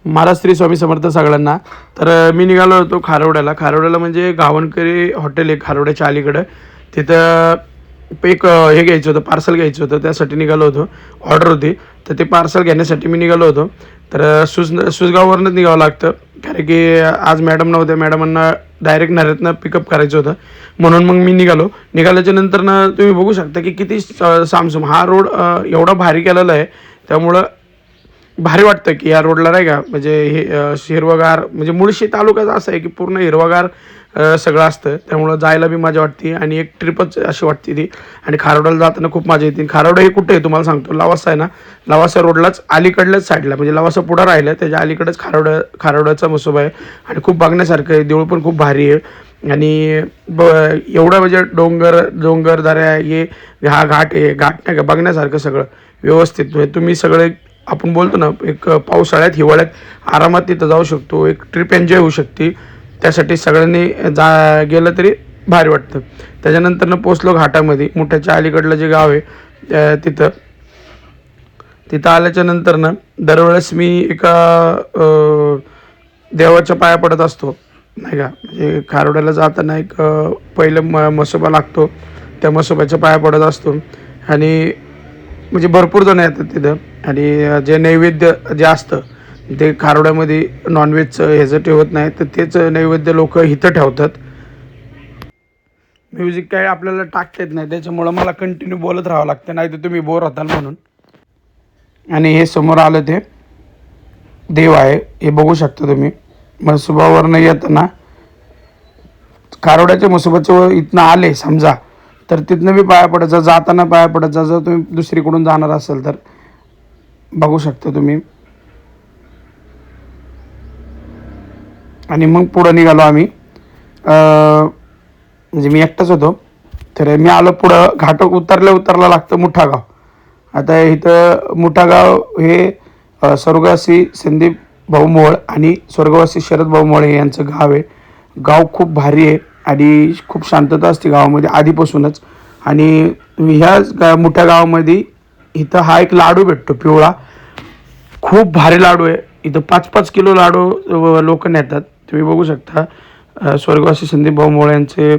महाराज श्री स्वामी समर्थ सगळ्यांना. तर मी निघालो होतो खारोड्याला म्हणजे गावणकरी हॉटेल आहे खारोड्याच्या अलीकडं. तिथं एक हे घ्यायचं होतं, पार्सल घ्यायचं होतं, त्यासाठी निघालो होतो. ऑर्डर होती, तर ते पार्सल घेण्यासाठी मी निघालो होतो. तर सुसगाववरूनच निघावं लागतं, कारण की आज मॅडम नव्हत्या. मॅडमांना डायरेक्ट नऱ्यातनं पिकअप करायचं होतं, म्हणून मग मी निघाल्याच्या नंतरनं तुम्ही बघू शकता की किती सामसूम हा रोड एवढा भारी केलेला आहे. त्यामुळं भारी वाटतं की या रोडला नाही का, म्हणजे हे हिरवगार, म्हणजे मुळशी तालुकाच असं आहे की पूर्ण हिरवगार सगळं असतं. त्यामुळं जायला बी मजा वाटते आणि एक ट्रिपच अशी वाटते ती. आणि खारोड्याला जाताना खूप मजा येते. खारोडा हे कुठे आहे तुम्हाला सांगतो, लवासा आहे ना, लवासा रोडलाच अलीकडल्याच साईडला, म्हणजे लवासा पुढं राहिलं त्याच्या अलीकडेच खारोड्याचा मसोबा आहे. आणि खूप बघण्यासारखं आहे, देऊळ पण खूप भारी आहे. आणि एवढं म्हणजे डोंगरदऱ्या हे, हा घाट आहे, घाट नाही का बघण्यासारखं सगळं व्यवस्थित. म्हणजे तुम्ही सगळे आपण बोलतो ना, एक पावसाळ्यात हिवाळ्यात आरामात तिथं जाऊ शकतो, एक ट्रिप एन्जॉय होऊ शकते. त्यासाठी सगळ्यांनी गेलं तरी भारी वाटतं. त्याच्यानंतरनं पोचलो घाटामध्ये, मुठ्याच्या अलीकडलं जे गाव आहे तिथं आल्याच्या नंतरनं दरवेळेस मी एका देवाच्या पाया पडत असतो नाही का. म्हणजे खारोड्याला जाताना एक पहिलं मसोबा लागतो, त्या मसोबाच्या पाया पडत असतो. आणि म्हणजे भरपूर जण येतात तिथं. आणि जे नैवेद्य जे असतं ते खारोड्यामध्ये नॉनव्हेजचं ह्याचं ठेवत नाही, तर तेच नैवेद्य लोक इथं ठेवतात. म्युझिक काय आपल्याला टाकता येत नाही, त्याच्यामुळं मला कंटिन्यू बोलत राहावं लागतं, नाही तर तुम्ही बोर होताल म्हणून. आणि हे समोर आलं ते देव आहे, हे बघू शकता तुम्ही. मसोबावरनं येताना खारोड्याच्या मसोबाच्या इथनं आले समजा, तर तिथनं बी पाया पडायचा, जाताना पाया पडायचा. जर तुम्ही दुसरीकडून जाणार असाल तर बघू शकता तुम्ही. आणि मग पुढं निघालो आम्ही. म्हणजे मी एकटाच होतो, तर मी आलो पुढं. घाट उतरला लागतं मुठागाव. आता इथं मुठागाव हे स्वर्गवासी संदीप भाऊ मोळ आणि स्वर्गवासी शरद भाऊ मोळे यांचं गाव आहे. गाव खूप भारी आहे आणि खूप शांतता असते गावामध्ये आधीपासूनच. आणि ह्या मोठ्या गावामध्ये इथं हा एक लाडू भेटतो पिवळा, खूप भारी लाडू आहे. इथं 5-5 किलो लाडू लोक नेतात. तुम्ही बघू शकता स्वर्गवासी संदीप भाऊ मोळे यांचे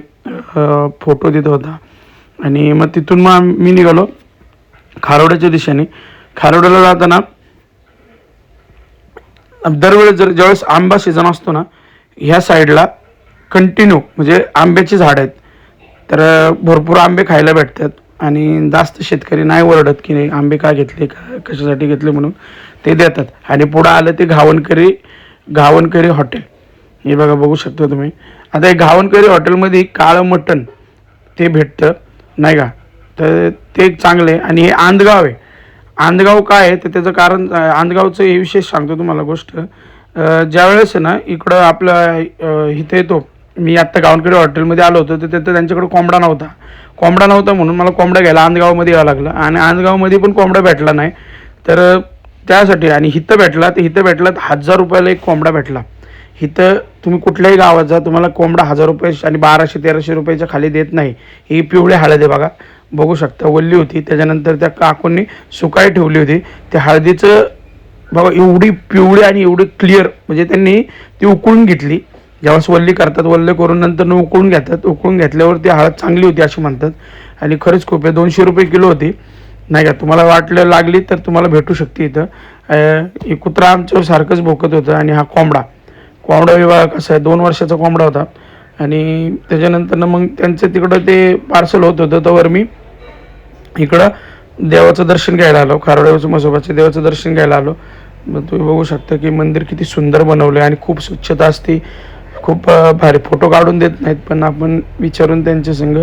फोटो तिथं होता. आणि मग तिथून मग मी निघालो खारोड्याच्या दिशेने. खारोड्याला जाताना दरवेळेस ज्यावेळेस आंबा सीझन असतो ना, ह्या साईडला कंटिन्यू म्हणजे आंब्याची झाड आहेत, तर भरपूर आंबे खायला भेटतात. आणि जास्त शेतकरी नाही ओरडत की नाही आंबे का घेतले, का कशासाठी घेतले म्हणून, ते देतात. आणि पुढं आलं ते घावणकरी हॉटेल, हे बघा बघू शकता तुम्ही. आता हे घावणकरी हॉटेलमध्ये काळं मटण ते भेटतं नाही का, तर ते एक चांगलं आहे. आणि हे आंदगाव आहे. आंदगाव काय आहे तर त्याचं कारण, आंदगावचं हे विशेष सांगतो तुम्हाला गोष्ट. ज्यावेळेस ना इकडं आपलं इथे येतो, मी आत्ता गावणकरी हॉटेलमध्ये आलो होतो, तर तिथं त्यांच्याकडे कोंबडा नव्हता म्हणून मला कोंबडा घ्यायला आंदगावमध्ये यावं लागलं. आणि आंदगावमध्ये पण कोंबडा भेटला नाही, तर त्यासाठी. आणि हिथं भेटला, तर हिथं भेटला तर 1000 रुपयाला एक कोंबडा भेटला. इथं तुम्ही कुठल्याही गावात जा, तुम्हाला कोंबडा 1000 रुपये आणि 1200-1300 रुपयाच्या खाली देत नाही. ही पिवळी हळद आहे बघा, बघू शकता, वल्ली होती. त्याच्यानंतर त्या काकूंनी सुकाळी ठेवली होती. त्या हळदीचं बघा एवढी पिवळी आणि एवढी क्लिअर, म्हणजे त्यांनी ती उकळून घेतली. ज्यावेळेस वल्ली करतात, वल्ले करून नंतर उकळून घेतात. उकळून घेतल्यावर ती हळद चांगली होती अशी म्हणतात. आणि खरंच खूप आहे, 200 रुपये किलो होती नाही का. तुम्हाला वाटलं लागली तर तुम्हाला भेटू शकते इथं. हे कुत्रा आमच्या सारखंच भोकत होतं. आणि हा कोंबडा विवाह कसा आहे, 2 वर्षाचा कोंबडा होता. आणि त्याच्यानंतर मग त्यांचं तिकडं ते पार्सल होत होतं, तर मी इकडं देवाचं दर्शन घ्यायला आलो, खारोड्याचं मसोबाच्या देवाचं दर्शन घ्यायला आलो. मग तुम्ही बघू शकता की मंदिर किती सुंदर बनवलं आहे आणि खूप स्वच्छता असते, खूप भारी. फोटो काढून देत नाहीत, पण आपण विचारून त्यांच्या संग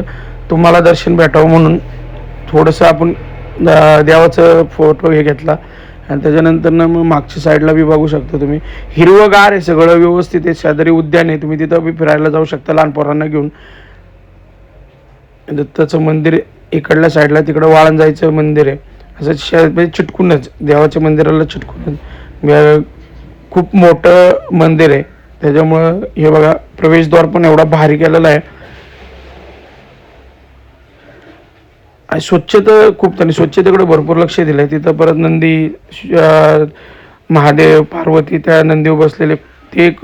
तुम्हाला दर्शन भेटावं म्हणून थोडंसं आपण देवाचं फोटो हे घेतला. आणि त्याच्यानंतर मग मागच्या साईडला बी बघू शकता तुम्ही, हिरवंगार आहे सगळं, व्यवस्थित आहे. शेजारी उद्यान आहे, तुम्ही तिथं बी फिरायला जाऊ शकता लहान पोरांना घेऊन. दत्ताचं मंदिर इकडल्या साईडला, तिकडं वाळंजायचं मंदिर आहे, असं म्हणजे चिटकूनच देवाच्या मंदिराला चिटकूनच खूप मोठं मंदिर आहे. त्याच्यामुळं हे बघा प्रवेशद्वार पण एवढा भारी केलेला आहे. आणि स्वच्छता खूप, त्यांनी स्वच्छतेकडे भरपूर लक्ष दिलं आहे तिथं. परत नंदी महादेव पार्वती त्या नंदीवर बसलेले ते एक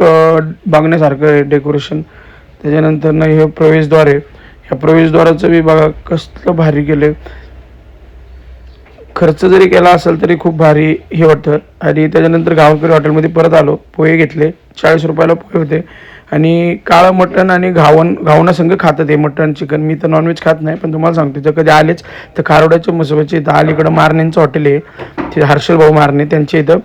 बघण्यासारखं आहे डेकोरेशन. त्याच्यानंतर ना हे प्रवेशद्वार आहे. ह्या प्रवेशद्वाराचं बी बघा कसलं भारी केलं. खर्च जरी केला असेल तरी खूप भारी हे वाटतं. आणि त्याच्यानंतर गावकरी हॉटेलमध्ये परत आलो. पोहे घेतले, 40 रुपयाला पोहे होते. आणि काळं मटण आणि घावणासंग खातं ते मटण चिकन. मी तर नॉनव्हेज खात नाही, पण तुम्हाला सांगतो जर कधी आलेच तर खारोड्याच्या मसोबाचे इथं अलीकडं मारणेंचं हॉटेल आहे, ते हर्षल भाऊ मारणे, त्यांच्या इथं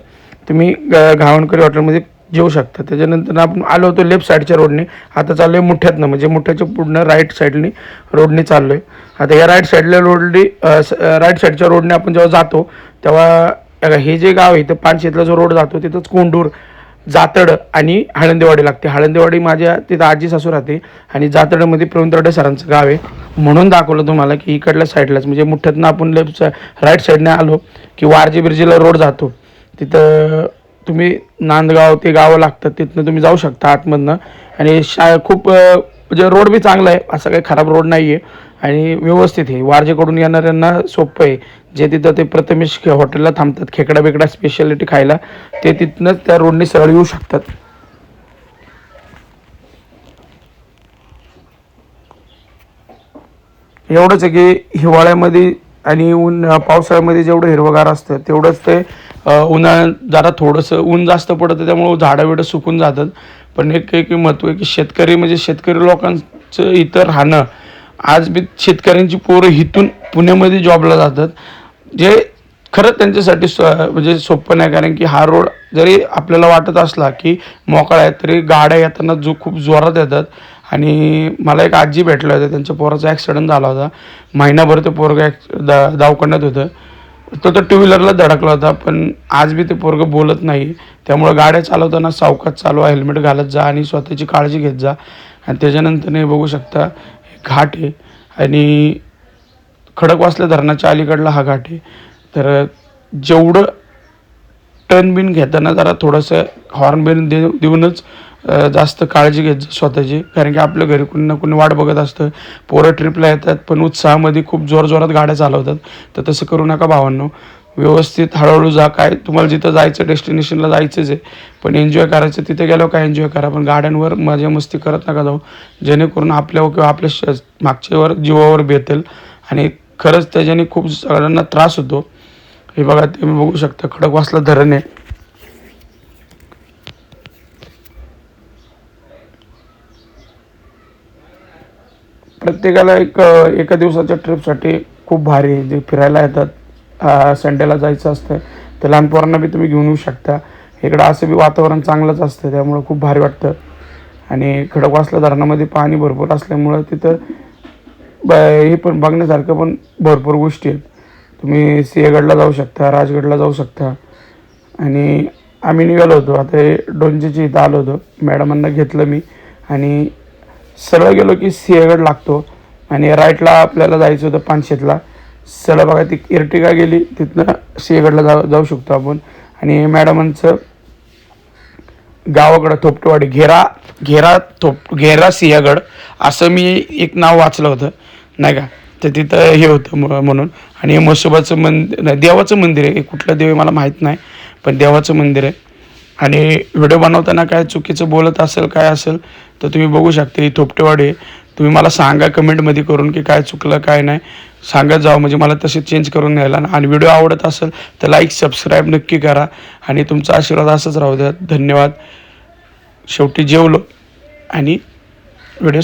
तुम्ही घावणकरी हॉटेलमध्ये जेवू शकता. त्याच्यानंतर आपण आलो होतो लेफ्ट साईडच्या रोडने. आता चाललो आहे मुठ्यातनं, म्हणजे मुठ्याच्या पुढनं राईट साईडनी रोडने चाललो आहे. आता या राईट साईडच्या रोडने आपण जेव्हा जातो तेव्हा हे जे गाव आहे इथं पानशेतला जो रोड जातो तिथंच कोंडूर, जातड आणि हळंदेवाडी लागते. हळंदेवाडी माझ्या तिथं आजी सासू राहते आणि जातडमध्ये प्रवीण तरडे सरांचं गाव आहे. म्हणून दाखवलं तुम्हाला की इकडल्या साईडलाच, म्हणजे मुठ्यातनं आपण राईट साईडने आलो की वारजी बिरजीला रोड जातो. तिथं तुम्ही नांदगाव ते गावं लागतात, तिथनं तुम्ही जाऊ शकता आतमधनं. आणि खूप म्हणजे रोड बी चांगला आहे, असा काही खराब रोड नाही आहे आणि व्यवस्थित आहे. वारजेकडून येणाऱ्यांना सोपं आहे. जे तिथं ते प्रथमेश हॉटेलला थांबतात खेकडा बिकडा स्पेशालिटी खायला, ते तिथनंच त्या रोडने सरळ येऊ शकतात. एवढंच आहे की हिवाळ्यामध्ये आणि पावसाळ्यामध्ये जेवढं हिरवगार असतं तेवढंच ते उन्हाळ्यात जरा थोडंसं ऊन जास्त पडतं, त्यामुळे झाडं बिडं सुकून जातात. पण एक महत्त्व आहे की शेतकरी म्हणजे शेतकरी लोकांचं इथं राहणं. आज बी शेतकऱ्यांची पोरं इथून पुण्यामध्ये जॉबला जातात, जे खरंच त्यांच्यासाठी म्हणजे सोपं नाही. कारण की हा रोड जरी आपल्याला वाटत असला की मोकळा आहे तरी गाड्या येताना खूप जोरात येतात. आणि मला एक आजी भेटलं होतं, त्यांच्या पोराचा ॲक्सिडेंट झाला होता. महिनाभर ते पोरगं दवाखान्यात होतं. तो तर टू व्हीलरला धडकला होता, पण आज बी ते पोरगं बोलत नाही. त्यामुळं गाड्या चालवताना सावकाश चालवा, हेल्मेट घालत जा आणि स्वतःची काळजी घेत जा. आणि त्याच्यानंतर हे बघू शकता हे घाट आहे आणि खडकवासला धरणाच्या अलीकडला हा घाट आहे. तर जेवढं टर्न बिन घेताना जरा थोडंसं हॉर्न बिन देऊनच जास्त काळजी घेत स्वतःची. कारण की आपल्या घरी कुणी ना कुणी वाट बघत असतं. पोरं ट्रिपला येतात पण उत्साहामध्ये खूप जोरात गाड्या चालवतात. तर तसं करू नका भावांनो. व्यवस्थित हळूहळू जा. काय तुम्हाला जिथं जायचं डेस्टिनेशनला जायचंच आहे, पण एन्जॉय करायचं. तिथे गेल्यावर काय एन्जॉय करा, पण गाड्यांवर मजा मस्ती करत नका जाऊ, जेणेकरून आपल्यावर किंवा आपल्या मागच्यावर जीवावर बेतेल आणि खरंच त्याच्याने खूप सगळ्यांना त्रास होतो. हे बघा तुम्ही बघू शकता खडकवासला धरण आहे. प्रत्येकाला एका दिवसाच्या ट्रिपसाठी खूप भारी आहे. जे फिरायला येतात संडेला जायचं असतं तर लहान पोरांना बी तुम्ही घेऊन येऊ शकता. इकडं असं बी वातावरण चांगलंच असतं, त्यामुळं खूप भारी वाटतं. आणि खडकवासला धरणामध्ये पाणी भरपूर असल्यामुळं तिथं हे पण बघण्यासारखं पण भरपूर गोष्टी आहेत. तुम्ही सिंहगडला जाऊ शकता, राजगडला जाऊ शकता. आणि आम्ही निघालो होतो आता हे डोंजेची इथं आलो होतो, मॅडमांना घेतलं मी आणि सरळ गेलो की सिंहगड लागतो. आणि राईटला आपल्याला जायचं होतं पानशेतला. सरळ बघा ती इर्टिगा गेली, तिथनं सिंहगडला जाऊ शकतो आपण. आणि मॅडमांचं गावाकडं थोपटवाडी घेरा सिंहगड असं मी एक नाव वाचलं होतं नाही का. तर तिथं हे होतं म्हणून. आणि म्हसोबाचं मंदिर नाही, देवाचं मंदिर आहे. कुठलं देव आहे मला माहीत नाही, पण देवाचं मंदिर आहे. आणि व्हिडिओ बनवताना काय चुकीचं बोलत असेल काय असेल तर तुम्ही बघू शकता. ही थोपटेवाडी. तुम्ही मला सांगा कमेंटमध्ये करून की काय चुकलं काय नाही सांगत जावं, म्हणजे मला तसे चेंज करून न्यायला. आणि व्हिडिओ आवडत असेल तर लाईक सबस्क्राईब नक्की करा आणि तुमचा आशीर्वाद असंच राहू द्या. धन्यवाद. शेवटी जेवलो आणि व्हिडिओ